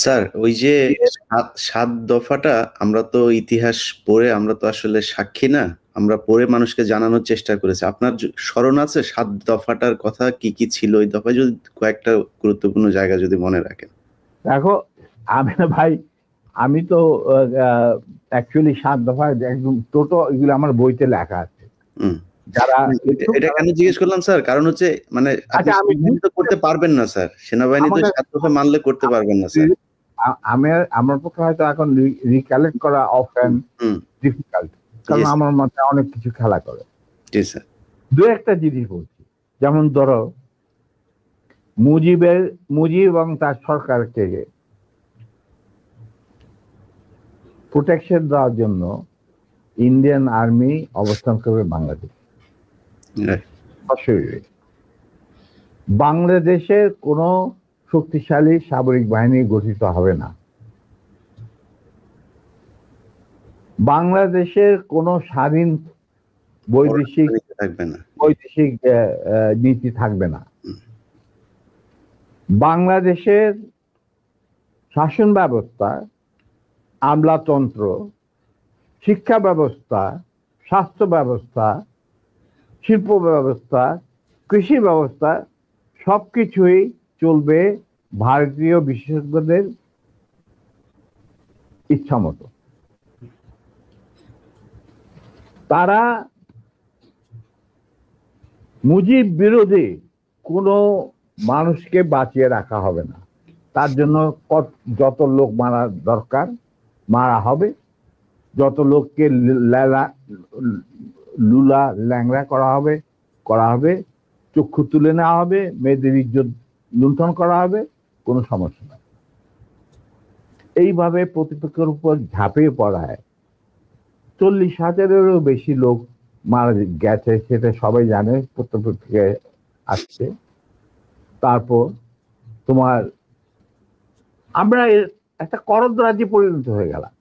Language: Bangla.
স্যার, ওই যে ৭ দফাটা আমরা তো ইতিহাস পড়ে আমরা তো আসলে সাক্ষী না। আমরা পড়ে মানুষকে জানানোর চেষ্টা করেছি। আপনার স্মরণ আছে ৭ দফাটার কথা কি, কি ছিল? ওই দফায় যদি কয়েকটা গুরুত্বপূর্ণ জায়গা যদি মনে রাখেন। দেখো, আমি ভাই, আমি তো অ্যাকচুয়ালি ৭ দফা একদম টোটো এগুলো আমার বইতে লেখা আছে। যারা এটা কেন জিজ্ঞেস করলাম স্যার, কারণ হচ্ছে মানে আপনি সেনাবাহিনী তো করতে পারবেন না স্যার, সেনাবাহিনী তো ৭ দফা মানলে করতে পারবেন না স্যার। আমার পক্ষে হয়তো এখন রিকালেক্ট করা অফেন ডিফিকাল্ট, কারণ আমার মাথায় অনেক কিছু খেলা করে। জি স্যার। দু একটা জিনিস বলছি, যেমন ধরো মুজিব এবং তার সরকারকে প্রোটেকশন দেওয়ার জন্য ইন্ডিয়ান আর্মি অবস্থান করবে বাংলাদেশ। বাংলাদেশের কোনো শক্তিশালী সামরিক বাহিনী গঠিত হবে না। বাংলাদেশের কোনো স্বাধীন বৈদেশিক নীতি থাকবে না। বাংলাদেশের শাসন ব্যবস্থা, আমলাতন্ত্র, শিক্ষা ব্যবস্থা, স্বাস্থ্য ব্যবস্থা, শিল্প ব্যবস্থা, কৃষি ব্যবস্থা সবকিছুই চলবে ভারতীয় বিশেষজ্ঞদের ইচ্ছা মতো। তারা মুজিব বিরোধী কোনো মানুষকে বাঁচিয়ে রাখা হবে না। তার জন্য যত লোক মারা দরকার মারা হবে, যত লোককে লুলা ল্যাংড়া করা হবে, চক্ষু তুলে নেওয়া হবে, মেয়েদের ইজ্জত লুণ্ঠন করা হবে, কোনো সমস্যা নাই। এইভাবে প্রতিপক্ষের উপর ঝাঁপিয়ে পড়ায় 40,000-এরও বেশি লোক মারা গেছে, সেটা সবাই জানে, প্রত্যেক আসছে। তারপর তোমার আমরা একটা করদ রাজ্যে পরিণত হয়ে গেলাম।